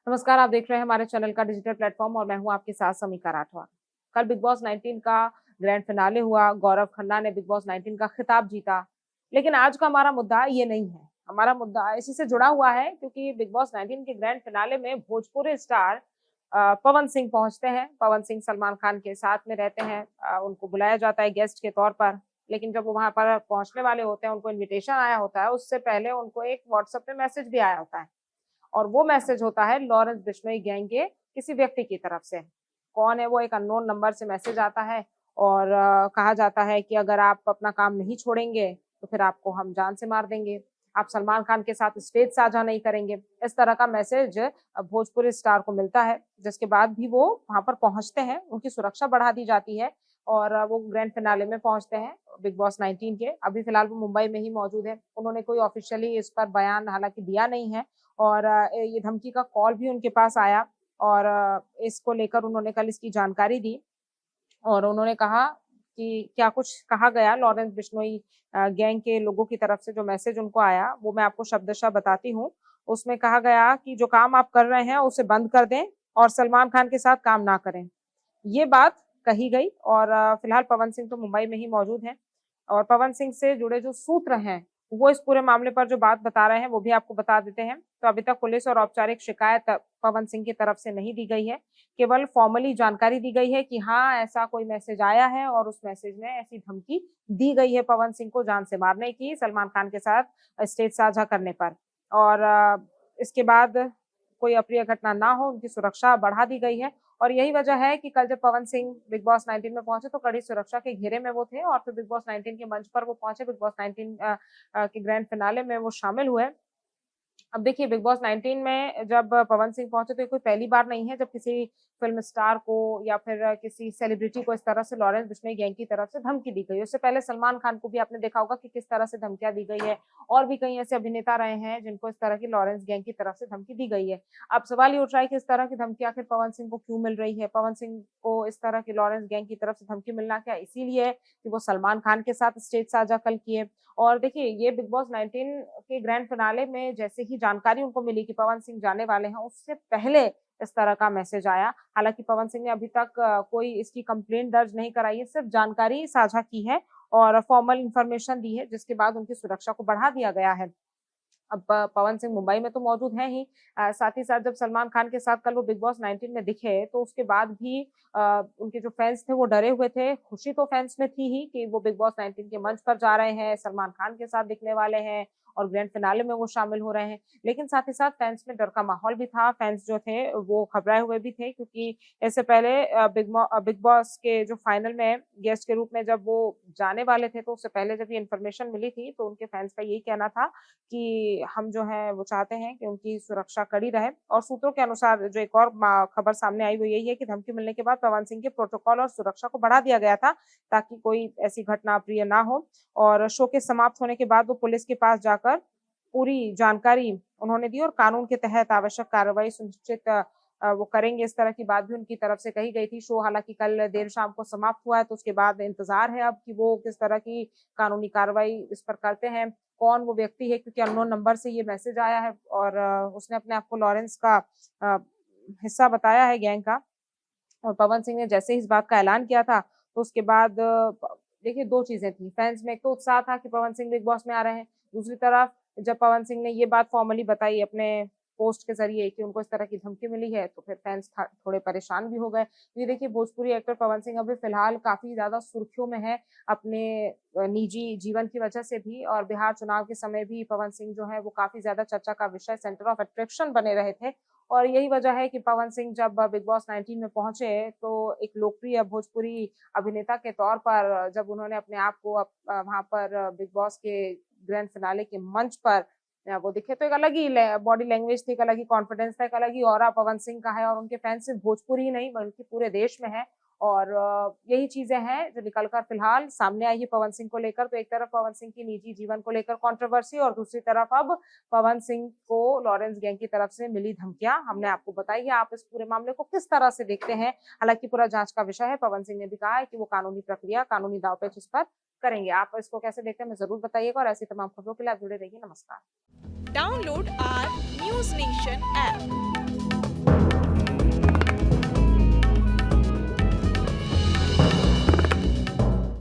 नमस्कार, आप देख रहे हैं हमारे चैनल का डिजिटल प्लेटफॉर्म और मैं हूं आपके साथ समीका राठौर। कल बिग बॉस 19 का ग्रैंड फिनाले हुआ, गौरव खन्ना ने बिग बॉस 19 का खिताब जीता। लेकिन आज का हमारा मुद्दा ये नहीं है। हमारा मुद्दा इसी से जुड़ा हुआ है क्योंकि बिग बॉस 19 के ग्रैंड फिनाले में भोजपुरी स्टार पवन सिंह पहुंचते हैं। पवन सिंह सलमान खान के साथ में रहते हैं। उनको बुलाया जाता है गेस्ट के तौर पर। लेकिन जब वो वहां पर पहुंचने वाले होते हैं, उनको इन्विटेशन आया होता है, उससे पहले उनको एक व्हाट्सएप पे मैसेज भी आया होता है। और वो मैसेज होता है लॉरेंस बिश्नोई गैंग के किसी व्यक्ति की तरफ से। कौन है वो? एक अननोन नंबर से मैसेज आता है और कहा जाता है कि अगर आप अपना काम नहीं छोड़ेंगे तो फिर आपको हम जान से मार देंगे। आप सलमान खान के साथ स्टेज साझा नहीं करेंगे। इस तरह का मैसेज भोजपुरी स्टार को मिलता है, जिसके बाद भी वो वहां पर पहुंचते हैं। उनकी सुरक्षा बढ़ा दी जाती है और वो ग्रैंड फिनाले में पहुंचते हैं बिग बॉस 19 के। अभी फिलहाल वो मुंबई में ही मौजूद है। उन्होंने कोई ऑफिशियली इस पर बयान हालांकि दिया नहीं है और ये धमकी का कॉल भी उनके पास आया और इसको लेकर उन्होंने कल इसकी जानकारी दी और उन्होंने कहा कि क्या कुछ कहा गया लॉरेंस बिश्नोई गैंग के लोगों की तरफ से। जो मैसेज उनको आया वो मैं आपको शब्दशः बताती हूँ। उसमें कहा गया कि जो काम आप कर रहे हैं उसे बंद कर दें और सलमान खान के साथ काम ना करें। ये बात कही गई और फिलहाल पवन सिंह तो मुंबई में ही मौजूद हैं और पवन सिंह से जुड़े जो सूत्र हैं, वो इस पूरे मामले पर जो बात बता रहे हैं, वो भी आपको बता देते हैं। तो अभी तक पुलिस और औपचारिक शिकायत पवन सिंह की तरफ से नहीं दी गई है। केवल फॉर्मली जानकारी दी गई है कि हाँ, ऐसा कोई मैसेज आया है और उस मैसेज में ऐसी धमकी दी गई है पवन सिंह को जान से मारने की, सलमान खान के साथ स्टेज साझा करने पर। और इसके बाद कोई अप्रिय घटना ना हो, उनकी सुरक्षा बढ़ा दी गई है। और यही वजह है कि कल जब पवन सिंह बिग बॉस 19 में पहुंचे तो कड़ी सुरक्षा के घेरे में वो थे और फिर बिग बॉस 19 के मंच पर वो पहुंचे। बिग बॉस 19 के ग्रैंड फिनाले में वो शामिल हुए। अब देखिए बिग बॉस 19 में जब पवन सिंह पहुंचे तो ये कोई पहली बार नहीं है जब किसी फ़िल्म स्टार को या फिर किसी सेलिब्रिटी को इस तरह से लॉरेंस बिश्नोई गैंग की तरफ से धमकी दी गई है। उससे पहले सलमान खान को भी आपने देखा होगा कि किस तरह से धमकियाँ दी गई है और भी कई ऐसे अभिनेता रहे हैं जिनको इस तरह की लॉरेंस गैंग की तरफ से धमकी दी गई है। अब सवाल ये उठ रहा है कि इस तरह की धमकी आखिर पवन सिंह को क्यों मिल रही है? पवन सिंह को इस तरह की लॉरेंस गैंग की तरफ से धमकी मिलना क्या इसीलिए है कि वो सलमान खान के साथ स्टेज साझा कल किए? और देखिए ये बिग बॉस 19 के ग्रैंड फिनाले में जैसे ही जानकारी उनको मिली कि पवन सिंह जाने वाले हैं, उससे पहले इस तरह का मैसेज आया। हालाँकि पवन सिंह ने अभी तक कोई इसकी कंप्लेंट दर्ज नहीं कराई है, सिर्फ जानकारी साझा की है और फॉर्मल इन्फॉर्मेशन दी है, जिसके बाद उनकी सुरक्षा को बढ़ा दिया गया है। अब पवन सिंह मुंबई में तो मौजूद हैं ही। साथ ही साथ जब सलमान खान के साथ कल वो बिग बॉस 19 में दिखे तो उसके बाद भी उनके जो फैन्स थे वो डरे हुए थे। खुशी तो फैन्स में थी ही कि वो बिग बॉस 19 के मंच पर जा रहे हैं, सलमान खान के साथ दिखने वाले हैं और ग्रैंड फिनाले में वो शामिल हो रहे हैं। लेकिन साथ ही साथ फैन्स में डर का माहौल भी था। फैन्स जो थे वो घबराए हुए भी थे क्योंकि इससे पहले बिग बॉस के जो फाइनल में गेस्ट के रूप में जब वो जाने वाले थे तो उससे पहले जब ये इन्फॉर्मेशन मिली थी तो उनके फैन्स का यही कहना था कि हम जो है वो चाहते हैं कि उनकी सुरक्षा कड़ी रहे। और सूत्रों के अनुसार जो एक और खबर सामने आई वो यही है कि धमकी मिलने के बाद पवन सिंह के प्रोटोकॉल और सुरक्षा को बढ़ा दिया गया था ताकि कोई ऐसी घटना अप्रिय ना हो। और शो के समाप्त होने के बाद वो पुलिस के पास जाकर पूरी जानकारी उन्होंने दी और कानून के तहत आवश्यक कार्रवाई सुनिश्चित वो करेंगे, इस तरह की बात भी उनकी तरफ से कही गई थी। शो हालाँकि कल देर शाम को समाप्त हुआ है तो उसके बाद इंतज़ार है अब कि वो किस तरह की कानूनी कार्रवाई इस पर करते हैं। कौन वो व्यक्ति है क्योंकि अननोन नंबर से ये मैसेज आया है और उसने अपने आप को लॉरेंस का अ, हिस्सा बताया है गैंग का। और पवन सिंह ने जैसे ही इस बात का ऐलान किया था, तो उसके बाद देखिए 2 चीज़ें थी, फैन्स में एक तो उत्साह था कि पवन सिंह बिग बॉस में आ रहे हैं, दूसरी तरफ जब पवन सिंह ने ये बात फॉर्मली बताई अपने पोस्ट के ज़रिए कि उनको इस तरह की धमकी मिली है, तो फिर फैन्स थोड़े परेशान भी हो गए। ये देखिए भोजपुरी एक्टर पवन सिंह अभी फ़िलहाल काफ़ी ज़्यादा सुर्खियों में है, अपने निजी जीवन की वजह से भी और बिहार चुनाव के समय भी पवन सिंह जो है वो काफ़ी ज़्यादा चर्चा का विषय, सेंटर ऑफ अट्रैक्शन बने रहे थे। और यही वजह है कि पवन सिंह जब बिग बॉस 19 में पहुँचे, तो एक लोकप्रिय भोजपुरी अभिनेता के तौर पर जब उन्होंने अपने आप को वहाँ पर बिग बॉस के ग्रैंड फिनाले के मंच पर वो दिखे, तो एक अलग ही बॉडी लैंग्वेज थी, एक अलग ही कॉन्फिडेंस था, एक अलग ही ऑरा पवन सिंह का है और उनके फैन्स सिर्फ भोजपुरी ही नहीं बल्कि पूरे देश में है। और यही चीज़ें हैं जो निकल कर फिलहाल सामने आई है पवन सिंह को लेकर। तो एक तरफ पवन सिंह की निजी जीवन को लेकर कंट्रोवर्सी और दूसरी तरफ अब पवन सिंह को लॉरेंस गैंग की तरफ से मिली धमकियाँ हमने आपको बताई है। आप इस पूरे मामले को किस तरह से देखते हैं? हालाँकि पूरा जाँच का विषय है। पवन सिंह ने भी कहा है कि वो कानूनी प्रक्रिया, कानूनी दांव-पेच इस पर करेंगे। आप इसको कैसे देखते हैं हमें ज़रूर बताइएगा और ऐसी तमाम खबरों के लिए आप जुड़े रहिए। नमस्कार। Download our News Nation app